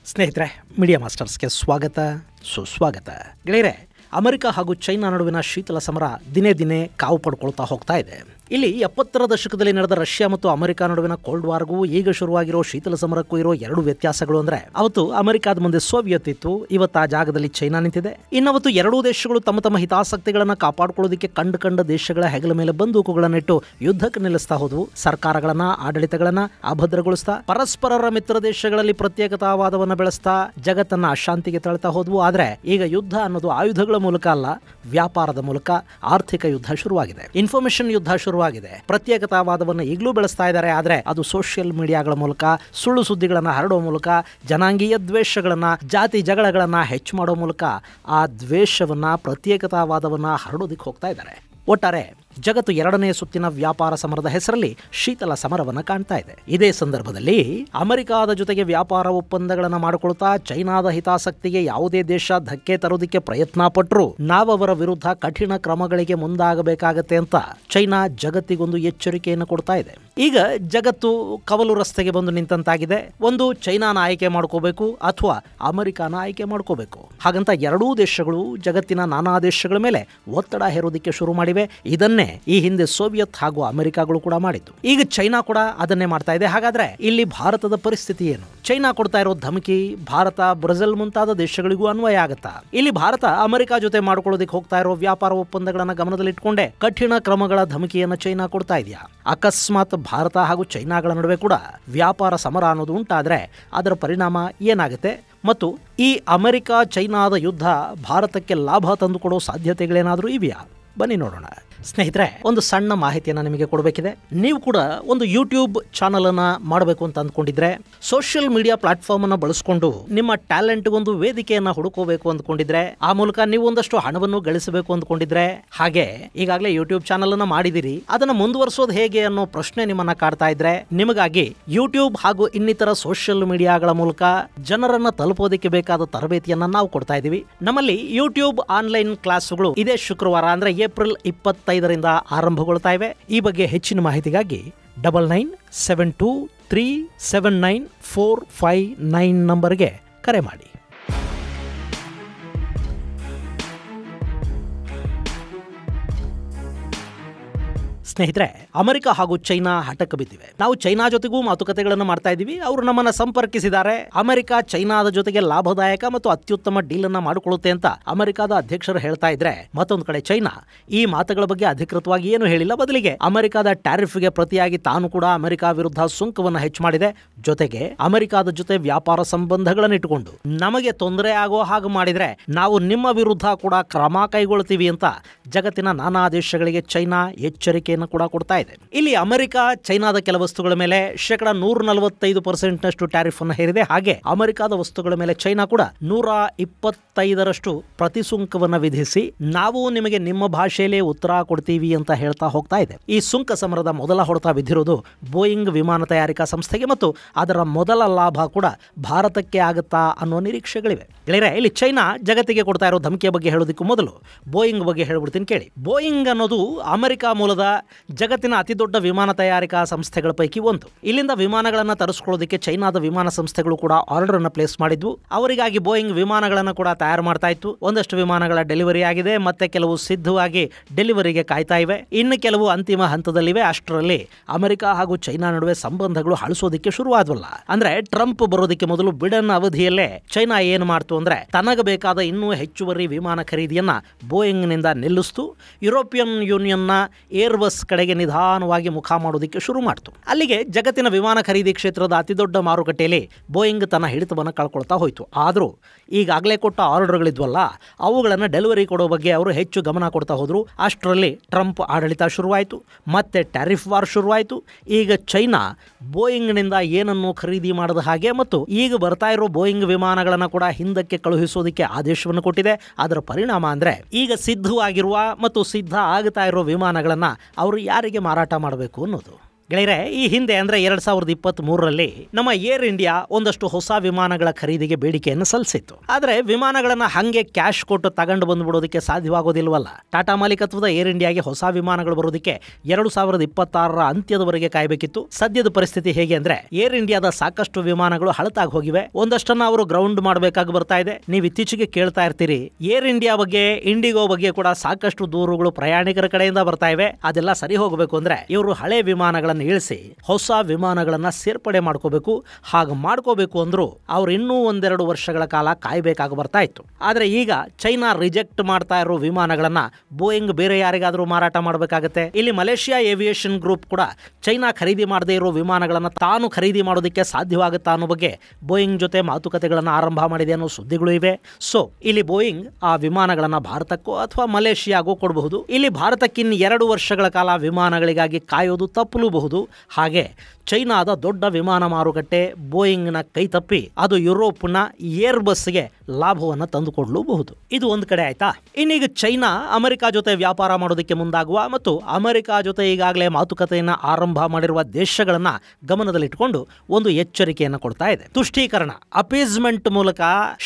ಸ್ನೇಹಿತರೆ, ಮೀಡಿಯಾ ಮಾಸ್ಟರ್ಸ್ಗೆ ಸ್ವಾಗತ ಸುಸ್ವಾಗತ. ಗೆಳೆಯರೆ, ಅಮೆರಿಕ ಹಾಗೂ ಚೈನಾ ನಡುವಿನ ಶೀತಲ ಸಮರ ದಿನೇ ದಿನೇ ಕಾವು ಪಡ್ಕೊಳ್ತಾ ಹೋಗ್ತಾ ಇದೆ. ಇಲ್ಲಿ 70ರ ದಶಕದಲ್ಲಿ ನಡೆದ ರಷ್ಯಾ ಮತ್ತು ಅಮೆರಿಕ ನಡುವಿನ ಕೋಲ್ಡ್ ವಾರ್ಗೂ ಈಗ ಶುರುವಾಗಿರೋ ಶೀತಲ ಸಮರಕ್ಕೂ ಇರೋ ಎರಡು ವ್ಯತ್ಯಾಸಗಳು ಅಂದ್ರೆ, ಅವತ್ತು ಅಮೆರಿಕಾದ ಮುಂದೆ ಸೋವಿಯತ್ ಇತ್ತು, ಇವತ್ತು ಆ ಜಾಗದಲ್ಲಿ ಚೈನಾ ನಿಂತಿದೆ. ಇನ್ನವತ್ತು ಎರಡೂ ದೇಶಗಳು ತಮ್ಮ ತಮ್ಮ ಹಿತಾಸಕ್ತಿಗಳನ್ನ ಕಾಪಾಡಿಕೊಳ್ಳೋದಕ್ಕೆ ಕಂಡು ದೇಶಗಳ ಹೆಗಲ ಮೇಲೆ ಬಂದೂಕುಗಳನ್ನಿಟ್ಟು ಯುದ್ಧಕ್ಕೆ ನಿಲ್ಲಿಸ್ತಾ ಹೋದವು. ಸರ್ಕಾರಗಳನ್ನ, ಆಡಳಿತಗಳನ್ನ ಅಭದ್ರಗೊಳಿಸ್ತಾ, ಪರಸ್ಪರರ ಮಿತ್ರ ದೇಶಗಳಲ್ಲಿ ಪ್ರತ್ಯೇಕತಾವಾದವನ್ನ ಬೆಳೆಸ್ತಾ ಜಗತ್ತನ್ನ ಅಶಾಂತಿಗೆ ತಳ್ತಾ ಹೋದ್ವು. ಆದ್ರೆ ಈಗ ಯುದ್ಧ ಅನ್ನೋದು ಆಯುಧಗಳ ಮೂಲಕ ಅಲ್ಲ, ವ್ಯಾಪಾರದ ಮೂಲಕ ಆರ್ಥಿಕ ಯುದ್ಧ ಶುರುವಾಗಿದೆ. ಇನ್ಫಾರ್ಮೇಶನ್ ಯುದ್ಧ ಶುರುವಾಗಿದೆ. ಪ್ರತ್ಯೇಕತಾವಾದವನ್ನು ಈಗಲೂ ಬೆಳೆಸ್ತಾ ಇದ್ದಾರೆ. ಆದ್ರೆ ಅದು ಸೋಷಿಯಲ್ ಮೀಡಿಯಾಗಳ ಮೂಲಕ, ಸುಳ್ಳು ಸುದ್ದಿಗಳನ್ನ ಹರಡೋ ಮೂಲಕ, ಜನಾಂಗೀಯ ದ್ವೇಷಗಳನ್ನ, ಜಾತಿ ಜಗಳಗಳನ್ನ ಹೆಚ್ಚು ಮಾಡೋ ಮೂಲಕ ಆ ದ್ವೇಷವನ್ನ, ಪ್ರತ್ಯೇಕತಾವಾದವನ್ನ ಹರಡೋದಿಕ್ಕೆ ಹೋಗ್ತಾ ಇದ್ದಾರೆ. ಒಟ್ಟಾರೆ ಜಗತ್ತು ಎರಡನೇ ಸುತ್ತಿನ ವ್ಯಾಪಾರ ಸಮರದ ಹೆಸರಲ್ಲಿ ಶೀತಲ ಸಮರವನ್ನು ಕಾಣ್ತಾ ಇದೆ. ಇದೇ ಸಂದರ್ಭದಲ್ಲಿ ಅಮೆರಿಕಾದ ಜೊತೆಗೆ ವ್ಯಾಪಾರ ಒಪ್ಪಂದಗಳನ್ನು ಮಾಡಿಕೊಳ್ತಾ ಚೈನಾದ ಹಿತಾಸಕ್ತಿಗೆ ಯಾವುದೇ ದೇಶ ಧಕ್ಕೆ ತರೋದಕ್ಕೆ ಪ್ರಯತ್ನ ಪಟ್ಟರು ನಾವವರ ವಿರುದ್ಧ ಕಠಿಣ ಕ್ರಮಗಳಿಗೆ ಮುಂದಾಗಬೇಕಾಗತ್ತೆ ಅಂತ ಚೈನಾ ಜಗತ್ತಿಗೊಂದು ಎಚ್ಚರಿಕೆಯನ್ನು ಕೊಡ್ತಾ ಇದೆ. ಈಗ ಜಗತ್ತು ಕವಲು ರಸ್ತೆಗೆ ಬಂದು ನಿಂತಂತಾಗಿದೆ. ಒಂದು ಚೈನಾನ ಆಯ್ಕೆ ಮಾಡ್ಕೋಬೇಕು ಅಥವಾ ಅಮೆರಿಕಾನ ಆಯ್ಕೆ ಮಾಡ್ಕೋಬೇಕು. ಹಾಗಂತ ಎರಡೂ ದೇಶಗಳು ಜಗತ್ತಿನ ನಾನಾ ದೇಶಗಳ ಮೇಲೆ ಒತ್ತಡ ಹೇರೋದಕ್ಕೆ ಶುರು ಮಾಡಿವೆ. ಇದನ್ನೇ ಈ ಹಿಂದೆ ಸೋವಿಯತ್ ಹಾಗೂ ಅಮೆರಿಕಾಗಳು ಕೂಡ ಮಾಡಿದ್ದು. ಈಗ ಚೈನಾ ಕೂಡ ಅದನ್ನೇ ಮಾಡ್ತಾ ಇದೆ. ಹಾಗಾದ್ರೆ ಇಲ್ಲಿ ಭಾರತದ ಪರಿಸ್ಥಿತಿ ಏನು? ಚೈನಾ ಕೊಡ್ತಾ ಇರೋ ಧಮಕಿ ಭಾರತ, ಬ್ರೆಜಿಲ್ ಮುಂತಾದ ದೇಶಗಳಿಗೂ ಅನ್ವಯ ಆಗುತ್ತಾ? ಇಲ್ಲಿ ಭಾರತ ಅಮೆರಿಕ ಜೊತೆ ಮಾಡ್ಕೊಳ್ಳೋದಕ್ಕೆ ಹೋಗ್ತಾ ಇರೋ ವ್ಯಾಪಾರ ಒಪ್ಪಂದಗಳನ್ನ ಗಮನದಲ್ಲಿಟ್ಕೊಂಡೆ ಕಠಿಣ ಕ್ರಮಗಳ ಧಮಕಿಯನ್ನ ಚೈನಾ ಕೊಡ್ತಾ ಇದೆಯಾ? ಅಕಸ್ಮಾತ್ ಭಾರತ ಹಾಗೂ ಚೈನಾಗಳ ನಡುವೆ ಕೂಡ ವ್ಯಾಪಾರ ಸಮರ ಅನ್ನೋದು ಉಂಟಾದ್ರೆ ಅದರ ಪರಿಣಾಮ ಏನಾಗುತ್ತೆ? ಮತ್ತು ಈ ಅಮೆರಿಕ ಚೈನಾದ ಯುದ್ಧ ಭಾರತಕ್ಕೆ ಲಾಭ ತಂದುಕೊಡೋ ಸಾಧ್ಯತೆಗಳೇನಾದರೂ ಇವೆಯಾ? ಬನ್ನಿ ನೋಡೋಣ. ಸ್ನೇಹಿತರೆ, ಒಂದು ಸಣ್ಣ ಮಾಹಿತಿಯನ್ನು ನಿಮಗೆ ಕೊಡಬೇಕಿದೆ. ನೀವು ಕೂಡ ಒಂದು ಯೂಟ್ಯೂಬ್ ಚಾನಲ್ ಅನ್ನ ಮಾಡಬೇಕು ಅಂತ ಅಂದ್ಕೊಂಡಿದ್ರೆ, ಸೋಷಿಯಲ್ ಮೀಡಿಯಾ ಪ್ಲಾಟ್ಫಾರ್ಮ್ ಅನ್ನು ಬಳಸಿಕೊಂಡು ನಿಮ್ಮ ಟ್ಯಾಲೆಂಟ್ಗೊಂದು ವೇದಿಕೆಯನ್ನ ಹುಡುಕೋಬೇಕು ಅಂದ್ಕೊಂಡಿದ್ರೆ, ಆ ಮೂಲಕ ನೀವು ಒಂದಷ್ಟು ಹಣವನ್ನು ಗಳಿಸಬೇಕು ಅಂದ್ಕೊಂಡಿದ್ರೆ, ಹಾಗೆ ಈಗಾಗಲೇ ಯೂಟ್ಯೂಬ್ ಚಾನಲ್ ಅನ್ನ ಮಾಡಿದಿರಿ, ಅದನ್ನ ಮುಂದುವರಿಸೋದು ಹೇಗೆ ಅನ್ನೋ ಪ್ರಶ್ನೆ ನಿಮ್ಮನ್ನ ಕಾಡ್ತಾ ಇದ್ರೆ, ನಿಮಗಾಗಿ ಯೂಟ್ಯೂಬ್ ಹಾಗೂ ಇನ್ನಿತರ ಸೋಷಿಯಲ್ ಮೀಡಿಯಾಗಳ ಮೂಲಕ ಜನರನ್ನ ತಲುಪೋದಕ್ಕೆ ಬೇಕಾದ ತರಬೇತಿಯನ್ನ ನಾವು ಕೊಡ್ತಾ ಇದೀವಿ. ನಮ್ಮಲ್ಲಿ ಯೂಟ್ಯೂಬ್ ಆನ್ಲೈನ್ ಕ್ಲಾಸ್ಗಳು ಇದೇ ಶುಕ್ರವಾರ ಅಂದ್ರೆ ಏಪ್ರಿಲ್ 25ರಿಂದ ಆರಂಭಗೊಳ್ತಾ ಇವೆ. ಈ ಬಗ್ಗೆ ಹೆಚ್ಚಿನ ಮಾಹಿತಿಗಾಗಿ 9972379459 ನಂಬರ್ಗೆ ಕರೆ ಮಾಡಿ. ಸ್ನೇಹಿತರೆ, ಅಮೆರಿಕ ಹಾಗೂ ಚೈನಾ ಹಠಕ್ಕೆ ಬಿದ್ದಿವೆ. ನಾವು ಚೈನಾ ಜೊತೆಗೂ ಮಾತುಕತೆಗಳನ್ನು ಮಾಡ್ತಾ ಇದ್ದೀವಿ. ಅವರು ನಮ್ಮನ್ನ ಸಂಪರ್ಕಿಸಿದ್ದಾರೆ. ಅಮೆರಿಕ ಚೈನಾದ ಜೊತೆಗೆ ಲಾಭದಾಯಕ ಮತ್ತು ಅತ್ಯುತ್ತಮ ಡೀಲ್ ಅನ್ನ ಮಾಡಿಕೊಳ್ಳುತ್ತೆ ಅಂತ ಅಮೆರಿಕದ ಅಧ್ಯಕ್ಷರು ಹೇಳ್ತಾ ಇದ್ರೆ, ಮತ್ತೊಂದು ಕಡೆ ಚೈನಾ ಈ ಮಾತುಗಳ ಬಗ್ಗೆ ಅಧಿಕೃತವಾಗಿ ಏನು ಹೇಳಿಲ್ಲ. ಬದಲಿಗೆ ಅಮೆರಿಕದ ಟ್ಯಾರಿಫ್ಗೆ ಪ್ರತಿಯಾಗಿ ತಾನು ಕೂಡ ಅಮೆರಿಕ ವಿರುದ್ಧ ಸುಂಕವನ್ನು ಹೆಚ್ಚು ಮಾಡಿದೆ. ಜೊತೆಗೆ ಅಮೆರಿಕದ ಜೊತೆ ವ್ಯಾಪಾರ ಸಂಬಂಧಗಳನ್ನು ಇಟ್ಟುಕೊಂಡು ನಮಗೆ ತೊಂದರೆ ಆಗೋ ಹಾಗೆ ಮಾಡಿದ್ರೆ ನಾವು ನಿಮ್ಮ ವಿರುದ್ಧ ಕೂಡ ಕ್ರಮ ಕೈಗೊಳ್ತೀವಿ ಅಂತ ಜಗತ್ತಿನ ನಾನಾ ದೇಶಗಳಿಗೆ ಚೈನಾ ಎಚ್ಚರಿಕೆಯನ್ನು ಕೂಡ ಕೊಡ್ತಾ ಇದೆ. ಇಲ್ಲಿ ಅಮೆರಿಕ ಚೈನಾದ ಕೆಲ ವಸ್ತುಗಳ ಮೇಲೆ 145% ಟ್ಯಾರಿಫ್ ಅನ್ನು ಹೇರಿದೆ. ಹಾಗೆ ಅಮೆರಿಕದ ವಸ್ತುಗಳ ಮೇಲೆ ಚೈನಾ ಕೂಡ 125% ಪ್ರತಿಸುಂಕವನ್ನು ವಿಧಿಸಿ ನಾವು ನಿಮಗೆ ನಿಮ್ಮ ಭಾಷೆಯಲ್ಲೇ ಉತ್ತರ ಕೊಡ್ತೀವಿ ಅಂತ ಹೇಳ್ತಾ ಹೋಗ್ತಾ ಇದೆ. ಈ ಸುಂಕ ಸಮರದ ಮೊದಲ ಹೊಡೆತ ಬಿದ್ದಿರೋದು ಬೋಯಿಂಗ್ ವಿಮಾನ ತಯಾರಿಕಾ ಸಂಸ್ಥೆಗೆ ಮತ್ತು ಅದರ ಮೊದಲ ಲಾಭ ಕೂಡ ಭಾರತಕ್ಕೆ ಆಗುತ್ತಾ ಅನ್ನೋ ನಿರೀಕ್ಷೆಗಳಿವೆ. ಗೆಳೆಯರೆ, ಇಲ್ಲಿ ಚೈನಾ ಜಗತ್ತಿಗೆ ಕೊಡ್ತಾ ಇರೋ ಧಮಕಿಯ ಬಗ್ಗೆ ಹೇಳೋದಕ್ಕೂ ಮೊದಲು ಬೋಯಿಂಗ್ ಬಗ್ಗೆ ಹೇಳ್ಬಿಡ್ತೀನಿ ಕೇಳಿ. ಬೋಯಿಂಗ್ ಅನ್ನೋದು ಅಮೆರಿಕ ಮೂಲದ ಜಗತ್ತಿನ ಅತಿ ದೊಡ್ಡ ವಿಮಾನ ತಯಾರಿಕಾ ಸಂಸ್ಥೆಗಳ ಪೈಕಿ ಒಂದು. ಇಲ್ಲಿಂದ ವಿಮಾನಗಳನ್ನು ತರಿಸ್ಕೊಳ್ಳೋದಕ್ಕೆ ಚೈನಾದ ವಿಮಾನ ಸಂಸ್ಥೆಗಳು ಕೂಡ ಆರ್ಡರ್ ಅನ್ನು ಪ್ಲೇಸ್ ಮಾಡಿದ್ವು. ಅವರಿಗಾಗಿ ಬೋಯಿಂಗ್ ವಿಮಾನಗಳನ್ನು ಕೂಡ ತಯಾರು ಮಾಡ್ತಾ ಇತ್ತು. ಒಂದಷ್ಟು ವಿಮಾನಗಳ ಡೆಲಿವರಿ ಆಗಿದೆ, ಮತ್ತೆ ಕೆಲವು ಸಿದ್ಧವಾಗಿ ಡೆಲಿವರಿಗೆ ಕಾಯ್ತಾ ಇವೆ, ಇನ್ನು ಕೆಲವು ಅಂತಿಮ ಹಂತದಲ್ಲಿವೆ. ಅಷ್ಟರಲ್ಲಿ ಅಮೆರಿಕ ಹಾಗೂ ಚೈನಾ ನಡುವೆ ಸಂಬಂಧಗಳು ಹಳಿಸೋದಕ್ಕೆ ಶುರುವಾದ್ವಲ್ಲ. ಅಂದ್ರೆ ಟ್ರಂಪ್ ಬರೋದಕ್ಕೆ ಮೊದಲು ಬಿಡನ್ ಅವಧಿಯಲ್ಲೇ ಚೈನಾ ಏನು ಮಾಡ್ತು ಅಂದ್ರೆ, ತನಗೆ ಬೇಕಾದ ಇನ್ನೂ ಹೆಚ್ಚುವರಿ ವಿಮಾನ ಖರೀದಿಯನ್ನ ಬೋಯಿಂಗ್ ನಿಂದ ನಿಲ್ಲಿಸ್ತು. ಯುರೋಪಿಯನ್ ಯೂನಿಯನ್ನ ಏರ್ಬಸ್ ಕಡೆಗೆ ನಿಧಾನವಾಗಿ ಮುಖ ಮಾಡೋದಕ್ಕೆ ಶುರು ಮಾಡ್ತು. ಅಲ್ಲಿಗೆ ಜಗತ್ತಿನ ವಿಮಾನ ಖರೀದಿ ಕ್ಷೇತ್ರದ ಅತಿದೊಡ್ಡ ಮಾರುಕಟ್ಟೆಯಲ್ಲಿ ಬೋಯಿಂಗ್ ತನ್ನ ಹಿಡಿತವನ್ನು ಕಳ್ಕೊಳ್ತಾ ಹೋಯಿತು. ಆದರೂ ಈಗಾಗಲೇ ಕೊಟ್ಟ ಆರ್ಡರ್ಗಳಿದ್ವಲ್ಲ, ಅವುಗಳನ್ನು ಡೆಲಿವರಿ ಕೊಡೋ ಬಗ್ಗೆ ಅವರು ಹೆಚ್ಚು ಗಮನ ಕೊಡ್ತಾ ಹೋದ್ರು. ಅಷ್ಟರಲ್ಲಿ ಟ್ರಂಪ್ ಆಡಳಿತ ಶುರುವಾಯಿತು, ಮತ್ತೆ ಟ್ಯಾರಿಫ್ ವಾರ್ ಶುರುವಾಯಿತು. ಈಗ ಚೈನಾ ಬೋಯಿಂಗ್ನಿಂದ ಏನನ್ನು ಖರೀದಿ ಮಾಡದ ಹಾಗೆ ಮತ್ತು ಈಗ ಬರ್ತಾ ಇರೋ ಬೋಯಿಂಗ್ ವಿಮಾನಗಳನ್ನು ಕೂಡ ಹಿಂದಕ್ಕೆ ಕಳುಹಿಸೋದಕ್ಕೆ ಆದೇಶವನ್ನು ಕೊಟ್ಟಿದೆ. ಅದರ ಪರಿಣಾಮ ಅಂದ್ರೆ ಈಗ ಸಿದ್ಧವಾಗಿರುವ ಮತ್ತು ಸಿದ್ಧ ಆಗ್ತಾ ಇರೋ ವಿಮಾನಗಳನ್ನ ಅವರು ಯಾರಿಗೆ ಮಾರಾಟ ಮಾಡಬೇಕು ಅನ್ನೋದು. ಗೆಳೆಯರೆ, ಈ ಹಿಂದೆ ಅಂದ್ರೆ 2023ರಲ್ಲಿ ನಮ್ಮ ಏರ್ ಇಂಡಿಯಾ ಒಂದಷ್ಟು ಹೊಸ ವಿಮಾನಗಳ ಖರೀದಿಗೆ ಬೇಡಿಕೆಯನ್ನು ಸಲ್ಲಿಸಿತ್ತು. ಆದ್ರೆ ವಿಮಾನಗಳನ್ನ ಹಂಗೆ ಕ್ಯಾಶ್ ಕೊಟ್ಟು ತಗೊಂಡು ಬಂದ್ಬಿಡೋದಕ್ಕೆ ಸಾಧ್ಯವಾಗೋದಿಲ್ವಲ್ಲ. ಟಾಟಾ ಮಾಲೀಕತ್ವದ ಏರ್ ಇಂಡಿಯಾಗೆ ಹೊಸ ವಿಮಾನಗಳು ಬರೋದಕ್ಕೆ 2026ರ ಅಂತ್ಯದವರೆಗೆ ಕಾಯಬೇಕಿತ್ತು. ಸದ್ಯದ ಪರಿಸ್ಥಿತಿ ಹೇಗೆ ಅಂದ್ರೆ ಏರ್ ಇಂಡಿಯಾದ ಸಾಕಷ್ಟು ವಿಮಾನಗಳು ಹಳತಾಗಿ ಹೋಗಿವೆ. ಒಂದಷ್ಟನ್ನ ಅವರು ಗ್ರೌಂಡ್ ಮಾಡಬೇಕಾಗಿ ಬರ್ತಾ ಇದೆ. ನೀವು ಇತ್ತೀಚೆಗೆ ಕೇಳ್ತಾ ಇರ್ತೀರಿ, ಏರ್ ಇಂಡಿಯಾ ಬಗ್ಗೆ, ಇಂಡಿಗೋ ಬಗ್ಗೆ ಕೂಡ ಸಾಕಷ್ಟು ದೂರುಗಳು ಪ್ರಯಾಣಿಕರ ಕಡೆಯಿಂದ ಬರ್ತಾ ಇವೆ. ಅದೆಲ್ಲ ಸರಿ ಹೋಗಬೇಕು ಅಂದ್ರೆ ಇವರು ಹಳೆ ವಿಮಾನಗಳನ್ನ ಇಳಿಸಿ ಹೊಸ ವಿಮಾನಗಳನ್ನ ಸೇರ್ಪಡೆ ಮಾಡ್ಕೋಬೇಕು. ಹಾಗೆ ಮಾಡ್ಕೋಬೇಕು ಅಂದ್ರು ಅವ್ರು ಇನ್ನೂ 1-2 ವರ್ಷಗಳ ಕಾಲ ಕಾಯ್ಬೇಕಾಗಿ ಬರ್ತಾ ಇತ್ತು. ಆದ್ರೆ ಈಗ ಚೈನಾ ರಿಜೆಕ್ಟ್ ಮಾಡ್ತಾ ಇರೋ ವಿಮಾನಗಳನ್ನ ಬೋಯಿಂಗ್ ಬೇರೆ ಯಾರಿಗಾದ್ರೂ ಮಾರಾಟ ಮಾಡಬೇಕಾಗತ್ತೆ. ಇಲ್ಲಿ ಮಲೇಷಿಯಾ ಏವಿಯೇಷನ್ ಗ್ರೂಪ್ ಕೂಡ ಚೈನಾ ಖರೀದಿ ಮಾಡದೇ ಇರೋ ವಿಮಾನಗಳನ್ನ ತಾನು ಖರೀದಿ ಮಾಡೋದಕ್ಕೆ ಸಾಧ್ಯವಾಗುತ್ತಾ ಅನ್ನೋ ಬಗ್ಗೆ ಬೋಯಿಂಗ್ ಜೊತೆ ಮಾತುಕತೆಗಳನ್ನ ಆರಂಭ ಮಾಡಿದೆ ಅನ್ನೋ ಸುದ್ದಿಗಳು ಇವೆ. ಸೊ ಇಲ್ಲಿ ಬೋಯಿಂಗ್ ಆ ವಿಮಾನಗಳನ್ನ ಭಾರತಕ್ಕೋ ಅಥವಾ ಮಲೇಷಿಯಾಗೋ ಕೊಡಬಹುದು. ಇಲ್ಲಿ ಭಾರತಕ್ಕಿನ್ 2 ವರ್ಷಗಳ ಕಾಲ ವಿಮಾನಗಳಿಗಾಗಿ ಕಾಯೋದು ತಪ್ಪಲೂಬಹುದು. ಹಾಗೆ ಚೈನಾದ ದೊಡ್ಡ ವಿಮಾನ ಮಾರುಕಟ್ಟೆ ಬೋಯಿಂಗ್ನ ಕೈ ತಪ್ಪಿ ಅದು ಯುರೋಪ್ನ ಏರ್ ಬಸ್ಗೆ ಲಾಭವನ್ನು ತಂದುಕೊಡಲೂಬಹುದು. ಇದು ಒಂದು ಕಡೆ ಆಯ್ತಾ. ಇನ್ನೀಗ ಚೈನಾ ಅಮೆರಿಕ ಜೊತೆ ವ್ಯಾಪಾರ ಮಾಡೋದಕ್ಕೆ ಮುಂದಾಗುವ ಮತ್ತು ಅಮೆರಿಕ ಜೊತೆ ಈಗಾಗಲೇ ಮಾತುಕತೆಯನ್ನು ಆರಂಭ ಮಾಡಿರುವ ದೇಶಗಳನ್ನ ಗಮನದಲ್ಲಿಟ್ಟುಕೊಂಡು ಒಂದು ಎಚ್ಚರಿಕೆಯನ್ನು ಕೊಡ್ತಾ ಇದೆ. ತುಷ್ಟೀಕರಣ, ಅಪೀಸ್ಮೆಂಟ್ ಮೂಲಕ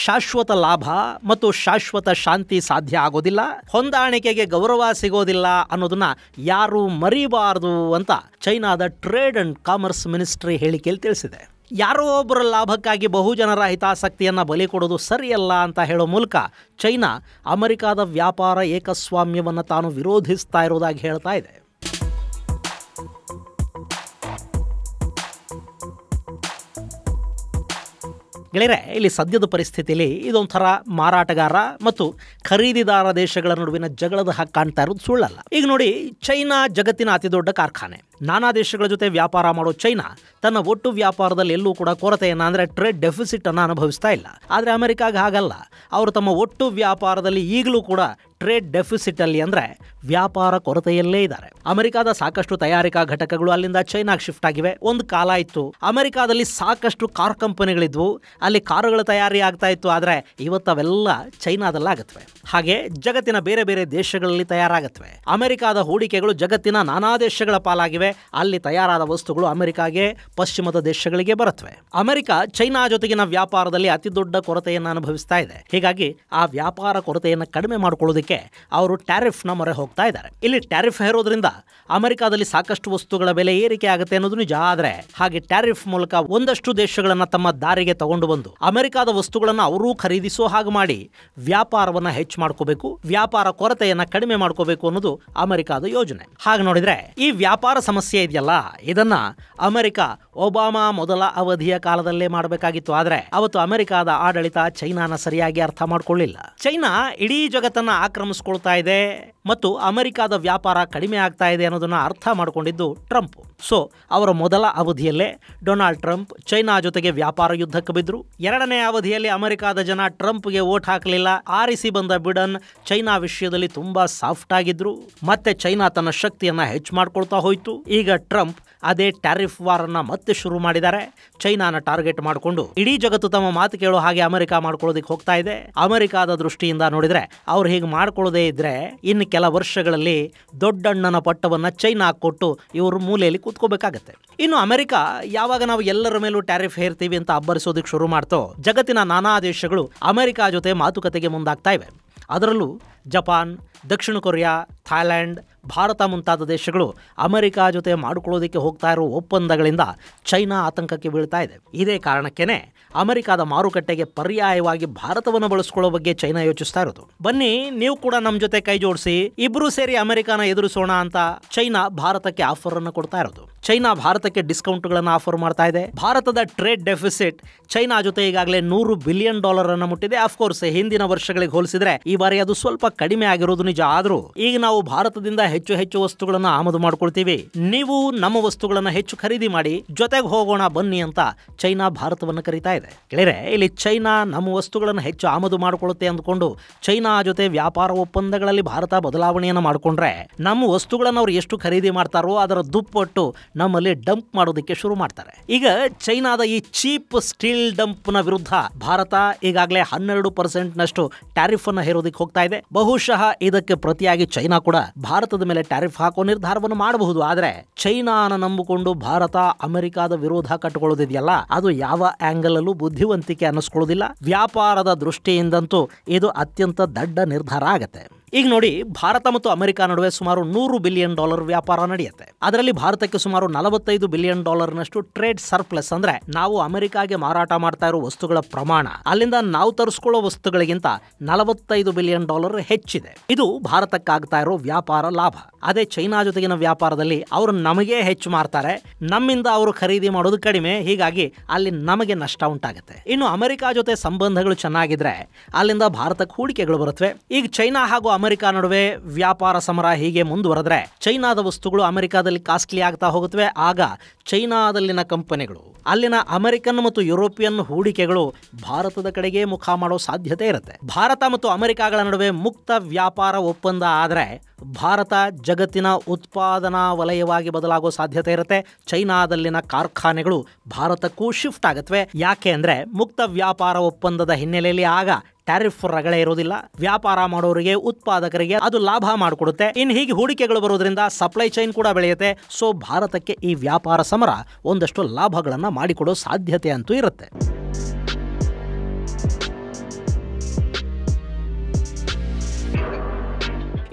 ಶಾಶ್ವತ ಲಾಭ ಮತ್ತು ಶಾಶ್ವತ ಶಾಂತಿ ಸಾಧ್ಯ ಆಗೋದಿಲ್ಲ, ಹೊಂದಾಣಿಕೆಗೆ ಗೌರವ ಸಿಗೋದಿಲ್ಲ ಅನ್ನೋದನ್ನ ಯಾರು ಮರಿಬಾರದು ಅಂತ ಚೈನಾದ ಟ್ರೇಡ್ ಅಂಡ್ ಕಾಮರ್ಸ್ ಮಿನಿಸ್ಟ್ರಿ ಹೇಳಿಕೆಯಲ್ಲಿ ತಿಳಿಸಿದೆ. ಯಾರೋ ಒಬ್ಬರ ಲಾಭಕ್ಕಾಗಿ ಬಹುಜನರ ಹಿತಾಸಕ್ತಿಯನ್ನು ಬಲಿ ಕೊಡೋದು ಸರಿಯಲ್ಲ ಅಂತ ಹೇಳೋ ಮೂಲಕ ಚೈನಾ ಅಮೆರಿಕಾದ ವ್ಯಾಪಾರ ಏಕಸ್ವಾಮ್ಯವನ್ನು ತಾನು ವಿರೋಧಿಸ್ತಾ ಇರೋದಾಗಿ ಹೇಳ್ತಾ ಇದೆ. ಗೆಳೆಯರೆ, ಇಲ್ಲಿ ಸದ್ಯದ ಪರಿಸ್ಥಿತಿಯಲ್ಲಿ ಇದೊಂಥರ ಮಾರಾಟಗಾರ ಮತ್ತು ಖರೀದಿದಾರ ದೇಶಗಳ ನಡುವಿನ ಜಗಳದ ಹಾಗೆ ಕಾಣ್ತಾ ಇರೋದು ಸುಳ್ಳಲ್ಲ. ಈಗ ನೋಡಿ, ಚೈನಾ ಜಗತ್ತಿನ ಅತಿ ದೊಡ್ಡ ಕಾರ್ಖಾನೆ. ನಾನಾ ದೇಶಗಳ ಜೊತೆ ವ್ಯಾಪಾರ ಮಾಡೋ ಚೈನಾ ತನ್ನ ಒಟ್ಟು ವ್ಯಾಪಾರದಲ್ಲಿ ಎಲ್ಲೂ ಕೂಡ ಕೊರತೆಯನ್ನು ಅಂದರೆ ಟ್ರೇಡ್ ಡೆಫಿಸಿಟ್ ಅನ್ನು ಅನುಭವಿಸ್ತಾ ಇಲ್ಲ. ಆದರೆ ಅಮೆರಿಕಾಗೆ ಹಾಗಲ್ಲ. ಅವರು ತಮ್ಮ ಒಟ್ಟು ವ್ಯಾಪಾರದಲ್ಲಿ ಈಗಲೂ ಕೂಡ ಟ್ರೇಡ್ ಡೆಫಿಸಿಟ್ ಅಲ್ಲಿ ಅಂದರೆ ವ್ಯಾಪಾರ ಕೊರತೆಯಲ್ಲೇ ಇದ್ದಾರೆ. ಅಮೆರಿಕಾದ ಸಾಕಷ್ಟು ತಯಾರಿಕಾ ಘಟಕಗಳು ಅಲ್ಲಿಂದ ಚೈನಾಗೆ ಶಿಫ್ಟ್ ಆಗಿವೆ. ಒಂದು ಕಾಲ ಇತ್ತು ಅಮೆರಿಕಾದಲ್ಲಿ ಸಾಕಷ್ಟು ಕಾರ್ ಕಂಪನಿಗಳಿದ್ವು, ಅಲ್ಲಿ ಕಾರುಗಳ ತಯಾರಿ ಆಗ್ತಾ ಇತ್ತು. ಆದರೆ ಇವತ್ತು ಅವೆಲ್ಲ ಚೈನಾದಲ್ಲಾಗತ್ವೆ. ಹಾಗೆ ಜಗತ್ತಿನ ಬೇರೆ ಬೇರೆ ದೇಶಗಳಲ್ಲಿ ತಯಾರಾಗತ್ವೆ. ಅಮೆರಿಕಾದ ಹೂಡಿಕೆಗಳು ಜಗತ್ತಿನ ನಾನಾ ದೇಶಗಳ ಪಾಲಾಗಿವೆ. ಅಲ್ಲಿ ತಯಾರಾದ ವಸ್ತುಗಳು ಅಮೆರಿಕಾಗೆ, ಪಶ್ಚಿಮದ ದೇಶಗಳಿಗೆ ಬರುತ್ತವೆ. ಅಮೆರಿಕ ಚೈನಾ ಜೊತೆಗಿನ ವ್ಯಾಪಾರದಲ್ಲಿ ಅತಿ ದೊಡ್ಡ ಕೊರತೆಯನ್ನು ಅನುಭವಿಸ್ತಾ ಇದೆ. ಹೀಗಾಗಿ ಆ ವ್ಯಾಪಾರ ಕೊರತೆಯನ್ನು ಕಡಿಮೆ ಮಾಡಿಕೊಳ್ಳೋದಕ್ಕೆ ಅವರು ಟ್ಯಾರಿಫ್ನ ಮೊರೆ ಹೋಗ್ತಾ ಇದ್ದಾರೆ. ಇಲ್ಲಿ ಟ್ಯಾರಿಫ್ ಹೇರೋದ್ರಿಂದ ಅಮೆರಿಕಾದಲ್ಲಿ ಸಾಕಷ್ಟು ವಸ್ತುಗಳ ಬೆಲೆ ಏರಿಕೆ ಆಗುತ್ತೆ ಅನ್ನೋದು ನಿಜ. ಆದರೆ ಹಾಗೆ ಟ್ಯಾರಿಫ್ ಮೂಲಕ ಒಂದಷ್ಟು ದೇಶಗಳನ್ನ ತಮ್ಮ ದಾರಿಗೆ ತಗೊಂಡು ಬಂದು ಅಮೆರಿಕಾದ ವಸ್ತುಗಳನ್ನು ಅವರೂ ಖರೀದಿಸೋ ಹಾಗೆ ಮಾಡಿ ವ್ಯಾಪಾರವನ್ನ ಹೆಚ್ಚು ಮಾಡ್ಕೋಬೇಕು, ವ್ಯಾಪಾರ ಕೊರತೆಯನ್ನ ಕಡಿಮೆ ಮಾಡ್ಕೋಬೇಕು ಅನ್ನೋದು ಅಮೆರಿಕಾದ ಯೋಜನೆ. ಹಾಗೆ ನೋಡಿದ್ರೆ ಈ ವ್ಯಾಪಾರ ಸಮಸ್ಯೆ ಇದೆಯಲ್ಲ, ಇದನ್ನ ಅಮೆರಿಕ ಒಬಾಮಾ ಮೊದಲ ಅವಧಿಯ ಕಾಲದಲ್ಲೇ ಮಾಡಬೇಕಾಗಿತ್ತು. ಆದರೆ ಅವತ್ತು ಅಮೆರಿಕಾದ ಆಡಳಿತ ಚೈನಾನ ಸರಿಯಾಗಿ ಅರ್ಥ ಮಾಡ್ಕೊಳ್ಳಿಲ್ಲ. ಚೈನಾ ಇಡೀ ಜಗತ್ತನ್ನ ಆಕ್ರಮಿಸ್ಕೊಳ್ತಾ ಇದೆ ಮತ್ತು ಅಮೆರಿಕಾದ ವ್ಯಾಪಾರ ಕಡಿಮೆ ಆಗ್ತಾ ಇದೆ ಅನ್ನೋದನ್ನ ಅರ್ಥ ಮಾಡಿಕೊಂಡಿದ್ದು ಟ್ರಂಪ್. ಸೊ ಅವರ ಮೊದಲ ಅವಧಿಯಲ್ಲೇ ಡೊನಾಲ್ಡ್ ಟ್ರಂಪ್ ಚೈನಾ ಜೊತೆಗೆ ವ್ಯಾಪಾರ ಯುದ್ಧಕ್ಕೆ ಬಿದ್ದರು. 2ನೇ ಅವಧಿಯಲ್ಲಿ ಅಮೆರಿಕಾದ ಜನ ಟ್ರಂಪ್ಗೆ ವೋಟ್ ಹಾಕಲಿಲ್ಲ. ಆರಿಸಿ ಬಂದ ಬಿಡನ್ ಚೈನಾ ವಿಷಯದಲ್ಲಿ ತುಂಬಾ ಸಾಫ್ಟ್ ಆಗಿದ್ರು. ಮತ್ತೆ ಚೈನಾ ತನ್ನ ಶಕ್ತಿಯನ್ನ ಹೆಚ್ಚು ಮಾಡ್ಕೊಳ್ತಾ ಹೋಯ್ತು. ಈಗ ಟ್ರಂಪ್ ಅದೇ ಟ್ಯಾರಿಫ್ ವಾರ್ ಅನ್ನ ಮತ್ತೆ ಶುರು ಮಾಡಿದ್ದಾರೆ. ಚೈನಾನ ಟಾರ್ಗೆಟ್ ಮಾಡಿಕೊಂಡು ಇಡೀ ಜಗತ್ತು ತಮ್ಮ ಮಾತು ಕೇಳೋ ಹಾಗೆ ಅಮೆರಿಕ ಮಾಡ್ಕೊಳ್ಳೋದಕ್ಕೆ ಹೋಗ್ತಾ ಇದೆ. ಅಮೆರಿಕಾದ ದೃಷ್ಟಿಯಿಂದ ನೋಡಿದ್ರೆ ಅವ್ರು ಹೀಗೆ ಮಾಡ್ಕೊಳ್ಳೋದೇ ಇದ್ರೆ ಇನ್ನು ಕೆಲ ವರ್ಷಗಳಲ್ಲಿ ದೊಡ್ಡಣ್ಣನ ಪಟ್ಟವನ್ನ ಚೈನಾ ಕೊಟ್ಟು ಇವರು ಮೂಲೆಯಲ್ಲಿ ಕೂತ್ಕೋಬೇಕಾಗತ್ತೆ. ಇನ್ನು ಅಮೆರಿಕ ಯಾವಾಗ ನಾವು ಎಲ್ಲರ ಮೇಲೂ ಟ್ಯಾರಿಫ್ ಹೇರ್ತೀವಿ ಅಂತ ಅಬ್ಬರಿಸೋದಕ್ಕೆ ಶುರು ಮಾಡ್ತೋ, ಜಗತ್ತಿನ ನಾನಾ ದೇಶಗಳು ಅಮೆರಿಕ ಜೊತೆ ಮಾತುಕತೆಗೆ ಮುಂದಾಗ್ತಾ ಇವೆ. ಅದರಲ್ಲೂ ಜಪಾನ್, ದಕ್ಷಿಣ ಕೊರಿಯಾ, ಥಾಯ್ಲ್ಯಾಂಡ್, ಭಾರತ ಮುಂತಾದ ದೇಶಗಳು ಅಮೆರಿಕ ಜೊತೆ ಮಾಡಿಕೊಳ್ಳೋದಕ್ಕೆ ಹೋಗ್ತಾ ಇರೋ ಒಪ್ಪಂದಗಳಿಂದ ಚೈನಾ ಆತಂಕಕ್ಕೆ ಬೀಳ್ತಾ ಇದೆ. ಇದೇ ಕಾರಣಕ್ಕೇನೆ ಅಮೆರಿಕಾದ ಮಾರುಕಟ್ಟೆಗೆ ಪರ್ಯಾಯವಾಗಿ ಭಾರತವನ್ನು ಬಳಸ್ಕೊಳ್ಳೋ ಬಗ್ಗೆ ಚೈನಾ ಯೋಚಿಸ್ತಾ ಇರೋದು. ಬನ್ನಿ ನೀವು ಕೂಡ ನಮ್ಮ ಜೊತೆ ಕೈ ಜೋಡಿಸಿ ಇಬ್ರು ಸೇರಿ ಅಮೆರಿಕಾನ ಎದುರಿಸೋಣ ಅಂತ ಚೈನಾ ಭಾರತಕ್ಕೆ ಆಫರ್ ಅನ್ನು ಕೊಡ್ತಾ ಇರೋದು. ಚೈನಾ ಭಾರತಕ್ಕೆ ಡಿಸ್ಕೌಂಟ್ಗಳನ್ನು ಆಫರ್ ಮಾಡ್ತಾ ಇದೆ. ಭಾರತದ ಟ್ರೇಡ್ ಡೆಫಿಸಿಟ್ ಚೈನಾ ಜೊತೆ ಈಗಾಗಲೇ $100 ಬಿಲಿಯನ್ ಅನ್ನು ಮುಟ್ಟಿದೆ. ಅಫ್ಕೋರ್ಸ್ ಹಿಂದಿನ ವರ್ಷಗಳಿಗೆ ಹೋಲಿಸಿದ್ರೆ ಈ ಬಾರಿ ಅದು ಸ್ವಲ್ಪ ಕಡಿಮೆ ಆಗಿರೋದು ನಿಜ. ಆದ್ರೂ ಈಗ ನಾವು ಭಾರತದಿಂದ ಹೆಚ್ಚು ವಸ್ತುಗಳನ್ನು ಆಮದು ಮಾಡ್ಕೊಳ್ತೀವಿ, ನೀವು ನಮ್ಮ ವಸ್ತುಗಳನ್ನು ಹೆಚ್ಚು ಖರೀದಿ ಮಾಡಿ, ಜೊತೆಗೆ ಹೋಗೋಣ ಬನ್ನಿ ಅಂತ ಚೈನಾ ಭಾರತವನ್ನು ಕರೀತಾ ಇದೆ. ಗೆಳೆಯರೆ, ಇಲ್ಲಿ ಚೈನಾ ನಮ್ಮ ವಸ್ತುಗಳನ್ನು ಹೆಚ್ಚು ಆಮದು ಮಾಡಿಕೊಳ್ಳುತ್ತೆ ಅಂದ್ಕೊಂಡು ಚೈನಾ ಜೊತೆ ವ್ಯಾಪಾರ ಒಪ್ಪಂದಗಳಲ್ಲಿ ಭಾರತ ಬದಲಾವಣೆಯನ್ನು ಮಾಡಿಕೊಂಡ್ರೆ ನಮ್ಮ ವಸ್ತುಗಳನ್ನು ಅವ್ರು ಎಷ್ಟು ಖರೀದಿ ಮಾಡ್ತಾರೋ ಅದರ ದುಪ್ಪಟ್ಟು ನಮ್ಮಲ್ಲಿ ಡಂಪ್ ಮಾಡೋದಕ್ಕೆ ಶುರು ಮಾಡ್ತಾರೆ. ಈಗ ಚೈನಾದ ಈ ಚೀಪ್ ಸ್ಟೀಲ್ ಡಂಪ್ ನ ವಿರುದ್ಧ ಭಾರತ ಈಗಾಗಲೇ 12% ಟ್ಯಾರಿಫ್ ಅನ್ನು ಹೇರೋದಕ್ಕೆ ಹೋಗ್ತಾ ಇದೆ. ಬಹುಶಃ ಇದಕ್ಕೆ ಪ್ರತಿಯಾಗಿ ಚೈನಾ ಕೂಡ ಭಾರತದ ಮೇಲೆ ಟ್ಯಾರಿಫ್ ಹಾಕೋ ನಿರ್ಧಾರವನ್ನು ಮಾಡಬಹುದು. ಆದ್ರೆ ಚೈನಾನ ನಂಬಿಕೊಂಡು ಭಾರತ ಅಮೆರಿಕಾದ ವಿರೋಧ ಕಟ್ಟಿಕೊಳ್ಳೋದಿದೆಯಲ್ಲ, ಅದು ಯಾವ ಆಂಗಲ್ ಅಲ್ಲೂ ಬುದ್ಧಿವಂತಿಕೆ ಅನ್ನಿಸ್ಕೊಳ್ಳೋದಿಲ್ಲ. ವ್ಯಾಪಾರದ ದೃಷ್ಟಿಯಿಂದಂತೂ ಇದು ಅತ್ಯಂತ ದೊಡ್ಡ ನಿರ್ಧಾರ ಆಗತ್ತೆ. ಈಗ ನೋಡಿ, ಭಾರತ ಮತ್ತು ಅಮೆರಿಕ ನಡುವೆ ಸುಮಾರು $100 ಬಿಲಿಯನ್ ವ್ಯಾಪಾರ ನಡೆಯುತ್ತೆ. ಅದರಲ್ಲಿ ಭಾರತಕ್ಕೆ ಸುಮಾರು $45 ಬಿಲಿಯನ್ ನಷ್ಟು ಟ್ರೇಡ್ ಸರ್ಪ್ಲಸ್, ಅಂದ್ರೆ ನಾವು ಅಮೆರಿಕಾಗೆ ಮಾರಾಟ ಮಾಡ್ತಾ ಇರೋ ವಸ್ತುಗಳ ಪ್ರಮಾಣ ಅಲ್ಲಿಂದ ನಾವು ತರಿಸ್ಕೊಳ್ಳೋ ವಸ್ತುಗಳಿಗಿಂತ $45 ಬಿಲಿಯನ್ ಹೆಚ್ಚಿದೆ. ಇದು ಭಾರತಕ್ಕಾಗ್ತಾ ಇರೋ ವ್ಯಾಪಾರ ಲಾಭ. ಅದೇ ಚೈನಾ ಜೊತೆಗಿನ ವ್ಯಾಪಾರದಲ್ಲಿ ಅವರು ನಮಗೆ ಹೆಚ್ಚು ಮಾರ್ತಾರೆ, ನಮ್ಮಿಂದ ಅವರು ಖರೀದಿ ಮಾಡೋದು ಕಡಿಮೆ. ಹೀಗಾಗಿ ಅಲ್ಲಿ ನಮಗೆ ನಷ್ಟ ಉಂಟಾಗುತ್ತೆ. ಇನ್ನು ಅಮೆರಿಕ ಜೊತೆ ಸಂಬಂಧಗಳು ಚೆನ್ನಾಗಿದ್ರೆ ಅಲ್ಲಿಂದ ಭಾರತಕ್ಕೆ ಹೂಡಿಕೆಗಳು ಬರುತ್ತವೆ. ಈಗ ಚೈನಾ ಹಾಗೂ ಅಮೆರಿಕ ನಡುವೆ ವ್ಯಾಪಾರ ಸಮರ ಹೀಗೆ ಮುಂದುವರೆದ್ರೆ ಚೈನಾದ ವಸ್ತುಗಳು ಅಮೆರಿಕಾದಲ್ಲಿ ಕಾಸ್ಟ್ಲಿ ಆಗ್ತಾ ಹೋಗುತ್ತವೆ. ಆಗ ಚೈನಾದಲ್ಲಿನ ಕಂಪನಿಗಳು ಅಲ್ಲಿನ ಅಮೆರಿಕನ್ ಮತ್ತು ಯುರೋಪಿಯನ್ ಹೂಡಿಕೆಗಳು ಭಾರತದ ಕಡೆಗೆ ಮುಖ ಮಾಡೋ ಸಾಧ್ಯತೆ ಇರುತ್ತೆ. ಭಾರತ ಮತ್ತು ಅಮೆರಿಕಗಳ ನಡುವೆ ಮುಕ್ತ ವ್ಯಾಪಾರ ಒಪ್ಪಂದ ಆದ್ರೆ ಭಾರತ ಜಗತ್ತಿನ ಉತ್ಪಾದನಾ ವಲಯವಾಗಿ ಬದಲಾಗೋ ಸಾಧ್ಯತೆ ಇರುತ್ತೆ. ಚೈನಾದಲ್ಲಿನ ಕಾರ್ಖಾನೆಗಳು ಭಾರತಕ್ಕೂ ಶಿಫ್ಟ್ ಆಗತ್ವೆ. ಯಾಕೆ ಅಂದ್ರೆ ಮುಕ್ತ ವ್ಯಾಪಾರ ಒಪ್ಪಂದದ ಹಿನ್ನೆಲೆಯಲ್ಲಿ ಆಗ ಟ್ಯಾರಿಫ್ ರಗಳೆ ಇರೋದಿಲ್ಲ. ವ್ಯಾಪಾರ ಮಾಡೋರಿಗೆ, ಉತ್ಪಾದಕರಿಗೆ ಅದು ಲಾಭ ಮಾಡಿಕೊಡುತ್ತೆ. ಇನ್ನು ಹೀಗೆ ಹೂಡಿಕೆಗಳು ಬರೋದ್ರಿಂದ ಸಪ್ಲೈ ಚೈನ್ ಕೂಡ ಬೆಳೆಯುತ್ತೆ. ಸೊ ಭಾರತಕ್ಕೆ ಈ ವ್ಯಾಪಾರ ಸಮರ ಒಂದಷ್ಟು ಲಾಭಗಳನ್ನ ಮಾಡಿಕೊಡೋ ಸಾಧ್ಯತೆ ಅಂತೂ ಇರುತ್ತೆ.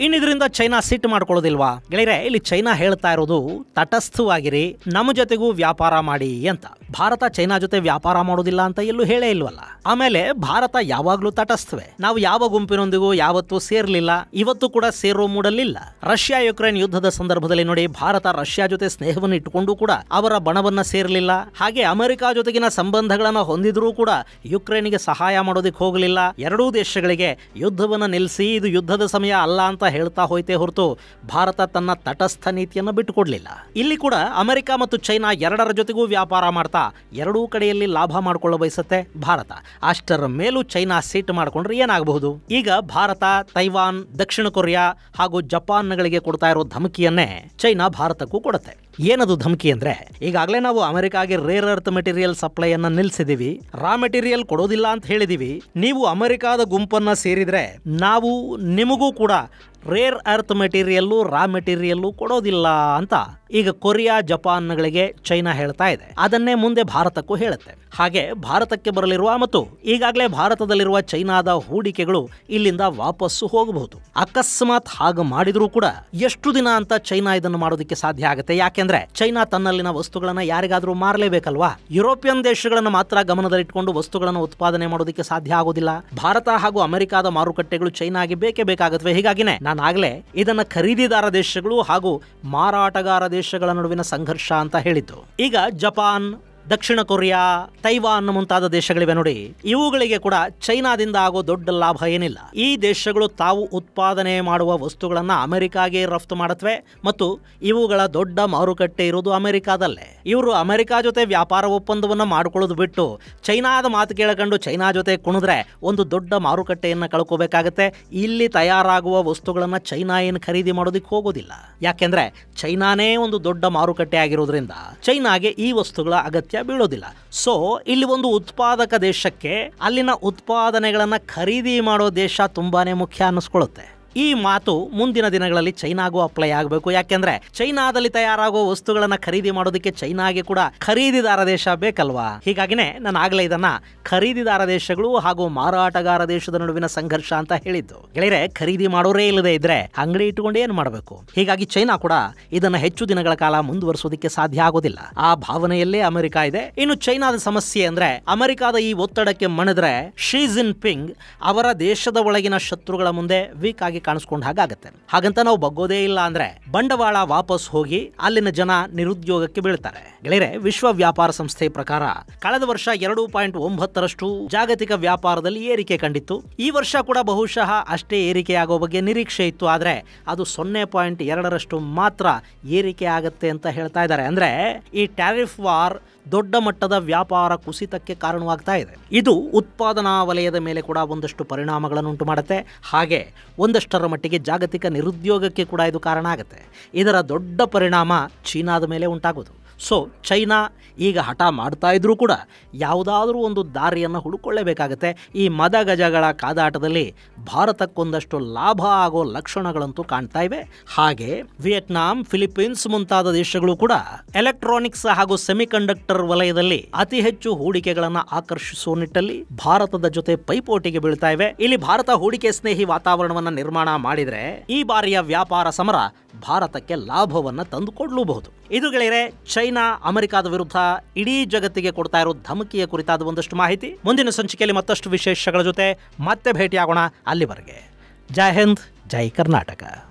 ಇನ್ನಿದ್ರಿಂದ ಚೈನಾ ಸಿಟ್ಟು ಮಾಡ್ಕೊಳ್ಳೋದಿಲ್ವಾ ಗೆಳೆಯರೆ? ಇಲ್ಲಿ ಚೈನಾ ಹೇಳ್ತಾ ಇರೋದು ತಟಸ್ಥವಾಗಿರಿ, ನಮ್ಮ ಜೊತೆಗೂ ವ್ಯಾಪಾರ ಮಾಡಿ ಅಂತ. ಭಾರತ ಚೈನಾ ಜೊತೆ ವ್ಯಾಪಾರ ಮಾಡೋದಿಲ್ಲ ಅಂತ ಎಲ್ಲೂ ಹೇಳೇ ಇಲ್ವಲ್ಲ. ಆಮೇಲೆ ಭಾರತ ಯಾವಾಗ್ಲೂ ತಟಸ್ಥವೇ. ನಾವು ಯಾವ ಗುಂಪಿನೊಂದಿಗೂ ಯಾವತ್ತೂ ಸೇರ್ಲಿಲ್ಲ, ಇವತ್ತು ಕೂಡ ಸೇರೋ ಮೂಡಲಿಲ್ಲ. ರಷ್ಯಾ ಯುಕ್ರೇನ್ ಯುದ್ಧದ ಸಂದರ್ಭದಲ್ಲಿ ನೋಡಿ, ಭಾರತ ರಷ್ಯಾ ಜೊತೆ ಸ್ನೇಹವನ್ನು ಇಟ್ಟುಕೊಂಡು ಕೂಡ ಅವರ ಬಣವನ್ನ ಸೇರಲಿಲ್ಲ. ಹಾಗೆ ಅಮೆರಿಕ ಜೊತೆಗಿನ ಸಂಬಂಧಗಳನ್ನ ಹೊಂದಿದ್ರೂ ಕೂಡ ಯುಕ್ರೇನ್ಗೆ ಸಹಾಯ ಮಾಡೋದಕ್ಕೆ ಹೋಗಲಿಲ್ಲ. ಎರಡೂ ದೇಶಗಳಿಗೆ ಯುದ್ಧವನ್ನ ನಿಲ್ಲಿಸಿ ಇದು ಯುದ್ಧದ ಸಮಯ ಅಲ್ಲ ಅಂತ ಹೇಳ್ತಾ ಹೋಯ್ತೆ ಹೊರತು ಭಾರತ ತನ್ನ ತಟಸ್ಥ ನೀತಿಯನ್ನು ಬಿಟ್ಟುಕೊಡ್ಲಿಲ್ಲ. ಇಲ್ಲಿ ಕೂಡ ಅಮೆರಿಕ ಮತ್ತು ಚೈನಾ ಎರಡರ ಜೊತೆಗೂ ವ್ಯಾಪಾರ ಮಾಡ್ತಾ ಎರಡೂ ಕಡೆಯಲ್ಲಿ ಲಾಭ ಮಾಡ್ಕೊಳ್ಳ ಬಯಸುತ್ತೆ ಭಾರತ. ಅಷ್ಟರ ಮೇಲೂ ಚೈನಾ ಸಿಟ್ಟು ಮಾಡಿಕೊಂಡ್ರೆ ಏನಾಗಬಹುದು? ಈಗ ಭಾರತ ತೈವಾನ್, ದಕ್ಷಿಣ ಕೊರಿಯಾ ಹಾಗೂ ಜಪಾನ್ಗಳಿಗೆ ಕೊಡ್ತಾ ಇರೋ ಧಮಕಿಯನ್ನೇ ಚೈನಾ ಭಾರತಕ್ಕೂ ಕೊಡುತ್ತೆ. ಏನದು ಧಮಕಿ ಅಂದ್ರೆ, ಈಗಾಗಲೇ ನಾವು ಅಮೆರಿಕಾಗೆ ರೇರ್ ಅರ್ತ್ ಮೆಟೀರಿಯಲ್ ಸಪ್ಲೈ ಅನ್ನ ನಿಲ್ಲಿಸಿದೀವಿ, ರಾ ಮೆಟೀರಿಯಲ್ ಕೊಡೋದಿಲ್ಲ ಅಂತ ಹೇಳಿದೀವಿ. ನೀವು ಅಮೆರಿಕಾದ ಗುಂಪನ್ನ ಸೇರಿದ್ರೆ ನಾವು ನಿಮಗೂ ಕೂಡ ರೇರ್ ಅರ್ತ್ ಮೆಟೀರಿಯಲ್ಲು, ರಾ ಮೆಟೀರಿಯಲ್ಲು ಕೊಡೋದಿಲ್ಲ ಅಂತ ಈಗ ಕೊರಿಯಾ, ಜಪಾನ್ಗಳಿಗೆ ಚೈನಾ ಹೇಳ್ತಾ ಇದೆ. ಅದನ್ನೇ ಮುಂದೆ ಭಾರತಕ್ಕೂ ಹೇಳುತ್ತೆ. ಹಾಗೆ ಭಾರತಕ್ಕೆ ಬರಲಿರುವ ಮತ್ತು ಈಗಾಗಲೇ ಭಾರತದಲ್ಲಿರುವ ಚೈನಾದ ಹೂಡಿಕೆಗಳು ಇಲ್ಲಿಂದ ವಾಪಸ್ಸು ಹೋಗಬಹುದು. ಅಕಸ್ಮಾತ್ ಹಾಗೆ ಮಾಡಿದ್ರೂ ಕೂಡ ಎಷ್ಟು ದಿನ ಅಂತ ಚೈನಾ ಇದನ್ನು ಮಾಡೋದಕ್ಕೆ ಸಾಧ್ಯ ಆಗುತ್ತೆ? ಯಾಕೆಂದ್ರೆ ಚೈನಾ ತನ್ನಲ್ಲಿನ ವಸ್ತುಗಳನ್ನ ಯಾರಿಗಾದ್ರೂ ಮಾರಲೇಬೇಕಲ್ವಾ? ಯುರೋಪಿಯನ್ ದೇಶಗಳನ್ನು ಮಾತ್ರ ಗಮನದಲ್ಲಿಟ್ಟುಕೊಂಡು ವಸ್ತುಗಳನ್ನು ಉತ್ಪಾದನೆ ಮಾಡೋದಕ್ಕೆ ಸಾಧ್ಯ ಆಗೋದಿಲ್ಲ. ಭಾರತ ಹಾಗೂ ಅಮೆರಿಕಾದ ಮಾರುಕಟ್ಟೆಗಳು ಚೈನಾಗೆ ಬೇಕೇ ಬೇಕಾಗುತ್ತವೆ. ಹೀಗಾಗಿನೇ ನಾನಾಗಲೇ ಇದನ್ನ ಖರೀದಿದಾರ ದೇಶಗಳು ಹಾಗೂ ಮಾರಾಟಗಾರ ದೇಶಗಳ ನಡುವಿನ ಸಂಘರ್ಷ ಅಂತ ಹೇಳಿದ್ದು. ಈಗ ಜಪಾನ್, ದಕ್ಷಿಣ ಕೊರಿಯಾ, ತೈವಾನ್ ಮುಂತಾದ ದೇಶಗಳಿವೆ ನೋಡಿ, ಇವುಗಳಿಗೆ ಕೂಡ ಚೈನಾದಿಂದ ಆಗೋ ದೊಡ್ಡ ಲಾಭ ಏನಿಲ್ಲ. ಈ ದೇಶಗಳು ತಾವು ಉತ್ಪಾದನೆ ಮಾಡುವ ವಸ್ತುಗಳನ್ನ ಅಮೆರಿಕಾಗೆ ರಫ್ತು ಮಾಡುತ್ತವೆ ಮತ್ತು ಇವುಗಳ ದೊಡ್ಡ ಮಾರುಕಟ್ಟೆ ಇರುವುದು ಅಮೆರಿಕಾದಲ್ಲೇ. ಇವರು ಅಮೆರಿಕ ಜೊತೆ ವ್ಯಾಪಾರ ಒಪ್ಪಂದವನ್ನ ಮಾಡಿಕೊಳ್ಳೋದು ಬಿಟ್ಟು ಚೈನಾದ ಮಾತು ಕೇಳಕೊಂಡು ಚೈನಾ ಜೊತೆ ಕುಣಿದ್ರೆ ಒಂದು ದೊಡ್ಡ ಮಾರುಕಟ್ಟೆಯನ್ನ ಕಳ್ಕೋಬೇಕಾಗತ್ತೆ. ಇಲ್ಲಿ ತಯಾರಾಗುವ ವಸ್ತುಗಳನ್ನ ಚೈನಾ ಏನು ಖರೀದಿ ಮಾಡೋದಕ್ಕೆ ಹೋಗೋದಿಲ್ಲ. ಯಾಕೆಂದ್ರೆ ಚೈನಾನೇ ಒಂದು ದೊಡ್ಡ ಮಾರುಕಟ್ಟೆ ಆಗಿರೋದ್ರಿಂದ ಚೈನಾಗೆ ಈ ವಸ್ತುಗಳ ಅಗತ್ಯ ಬೀಳೋದಿಲ್ಲ. ಸೊ ಇಲ್ಲಿ ಒಂದು ಉತ್ಪಾದಕ ದೇಶಕ್ಕೆ ಅಲ್ಲಿನ ಉತ್ಪಾದನೆಗಳನ್ನ ಖರೀದಿ ಮಾಡೋ ದೇಶ ತುಂಬಾನೇ ಮುಖ್ಯ ಅನ್ನಿಸ್ಕೊಳ್ಳುತ್ತೆ. ಈ ಮಾತು ಮುಂದಿನ ದಿನಗಳಲ್ಲಿ ಚೈನಾಗೂ ಅಪ್ಲೈ ಆಗಬೇಕು. ಯಾಕೆಂದ್ರೆ ಚೈನಾದಲ್ಲಿ ತಯಾರಾಗುವ ವಸ್ತುಗಳನ್ನ ಖರೀದಿ ಮಾಡೋದಕ್ಕೆ ಚೈನಾಗೆ ಕೂಡ ಖರೀದಿದಾರ ದೇಶ ಬೇಕಲ್ವಾ? ಹೀಗಾಗಿನೇ ನಾನು ಆಗ್ಲೇ ಇದನ್ನ ಖರೀದಿದಾರ ದೇಶಗಳು ಹಾಗೂ ಮಾರಾಟಗಾರ ದೇಶದ ನಡುವಿನ ಸಂಘರ್ಷ ಅಂತ ಹೇಳಿದ್ದು. ಗೆಳೆಯರೆ, ಖರೀದಿ ಮಾಡೋರೇ ಇಲ್ಲದೆ ಇದ್ರೆ ಅಂಗಡಿ ಇಟ್ಟುಕೊಂಡು ಏನ್ ಮಾಡಬೇಕು? ಹೀಗಾಗಿ ಚೈನಾ ಕೂಡ ಇದನ್ನ ಹೆಚ್ಚು ದಿನಗಳ ಕಾಲ ಮುಂದುವರಿಸೋದಕ್ಕೆ ಸಾಧ್ಯ ಆಗೋದಿಲ್ಲ. ಆ ಭಾವನೆಯಲ್ಲೇ ಅಮೆರಿಕ ಇದೆ. ಇನ್ನು ಚೈನಾದ ಸಮಸ್ಯೆ ಅಂದ್ರೆ, ಅಮೆರಿಕಾದ ಈ ಒತ್ತಡಕ್ಕೆ ಮಣಿದ್ರೆ ಶಿ ಜಿನ್ಪಿಂಗ್ ಅವರ ದೇಶದ ಒಳಗಿನ ಶತ್ರುಗಳ ಮುಂದೆ ವೀಕ್ ಆಗಿ ಕಾಣಿಸ್ಕೊಂಡ ಹಾಗಾಗತ್ತೆ. ಹಾಗಂತ ನಾವು ಬಗ್ಗೋದೇ ಇಲ್ಲ ಅಂದ್ರೆ ಬಂಡವಾಳ ವಾಪಸ್ ಹೋಗಿ ಅಲ್ಲಿನ ಜನ ನಿರುದ್ಯೋಗಕ್ಕೆ ಬೀಳ್ತಾರೆ. ಗೆಳೆಯರೆ, ವಿಶ್ವ ವ್ಯಾಪಾರ ಸಂಸ್ಥೆ ಪ್ರಕಾರ ಕಳೆದ ವರ್ಷ 2.9% ಜಾಗತಿಕ ವ್ಯಾಪಾರದಲ್ಲಿ ಏರಿಕೆ ಕಂಡಿತ್ತು. ಈ ವರ್ಷ ಕೂಡ ಬಹುಶಃ ಅಷ್ಟೇ ಏರಿಕೆಯಾಗೋ ಬಗ್ಗೆ ನಿರೀಕ್ಷೆ ಇತ್ತು. ಆದ್ರೆ ಅದು 0.2% ಮಾತ್ರ ಏರಿಕೆ ಆಗತ್ತೆ ಅಂತ ಹೇಳ್ತಾ ಇದ್ದಾರೆ. ಅಂದ್ರೆ ಈ ಟ್ಯಾರಿಫ್ ವಾರ್ ದೊಡ್ಡ ಮಟ್ಟದ ವ್ಯಾಪಾರ ಕುಸಿತಕ್ಕೆ ಕಾರಣವಾಗ್ತಾ ಇದೆ. ಇದು ಉತ್ಪಾದನಾ ವಲಯದ ಮೇಲೆ ಕೂಡ ಒಂದಷ್ಟು ಪರಿಣಾಮಗಳನ್ನು ಉಂಟು ಮಾಡುತ್ತೆ. ಹಾಗೆ ಒಂದಷ್ಟರ ಮಟ್ಟಿಗೆ ಜಾಗತಿಕ ನಿರುದ್ಯೋಗಕ್ಕೆ ಕೂಡ ಇದು ಕಾರಣ ಆಗುತ್ತೆ. ಇದರ ದೊಡ್ಡ ಪರಿಣಾಮ ಚೀನಾದ ಮೇಲೆ ಉಂಟಾಗೋದು. ಸೊ ಚೈನಾ ಈಗ ಹಠ ಮಾಡ್ತಾ ಇದ್ರೂ ಕೂಡ ಯಾವುದಾದ್ರೂ ಒಂದು ದಾರಿಯನ್ನು ಹುಡುಕೊಳ್ಳೇಬೇಕಾಗತ್ತೆ. ಈ ಮದಗಜಗಳ ಕಾದಾಟದಲ್ಲಿ ಭಾರತಕ್ಕೊಂದಷ್ಟು ಲಾಭ ಆಗೋ ಲಕ್ಷಣಗಳಂತೂ ಕಾಣ್ತಾ ಇವೆ. ಹಾಗೆ ವಿಯೆಟ್ನಾಂ, ಫಿಲಿಪೀನ್ಸ್ ಮುಂತಾದ ದೇಶಗಳು ಕೂಡ ಎಲೆಕ್ಟ್ರಾನಿಕ್ಸ್ ಹಾಗೂ ಸೆಮಿಕಂಡಕ್ಟರ್ ವಲಯದಲ್ಲಿ ಅತಿ ಹೆಚ್ಚು ಹೂಡಿಕೆಗಳನ್ನು ಆಕರ್ಷಿಸುವ ನಿಟ್ಟಲ್ಲಿ ಭಾರತದ ಜೊತೆ ಪೈಪೋಟಿಗೆ ಬೀಳ್ತಾ ಇವೆ. ಇಲ್ಲಿ ಭಾರತ ಹೂಡಿಕೆ ಸ್ನೇಹಿ ವಾತಾವರಣವನ್ನು ನಿರ್ಮಾಣ ಮಾಡಿದರೆ ಈ ಬಾರಿಯ ವ್ಯಾಪಾರ ಸಮರ ಭಾರತಕ್ಕೆ ಲಾಭವನ್ನು ತಂದುಕೊಡಲೂಬಹುದು. ಇದು ಗೆಳೆಯರೆ, ಚೈನಾ ಅಮೆರಿಕಾದ ವಿರುದ್ಧ ಇಡೀ ಜಗತ್ತಿಗೆ ಕೊಡ್ತಾ ಇರೋ ಧಮಕಿಯ ಕುರಿತಾದ ಒಂದಷ್ಟು ಮಾಹಿತಿ. ಮುಂದಿನ ಸಂಚಿಕೆಯಲ್ಲಿ ಮತ್ತಷ್ಟು ವಿಶೇಷಗಳ ಜೊತೆ ಮತ್ತೆ ಭೇಟಿಯಾಗೋಣ. ಅಲ್ಲಿವರೆಗೆ ಜೈ ಹಿಂದ್, ಜೈ ಕರ್ನಾಟಕ.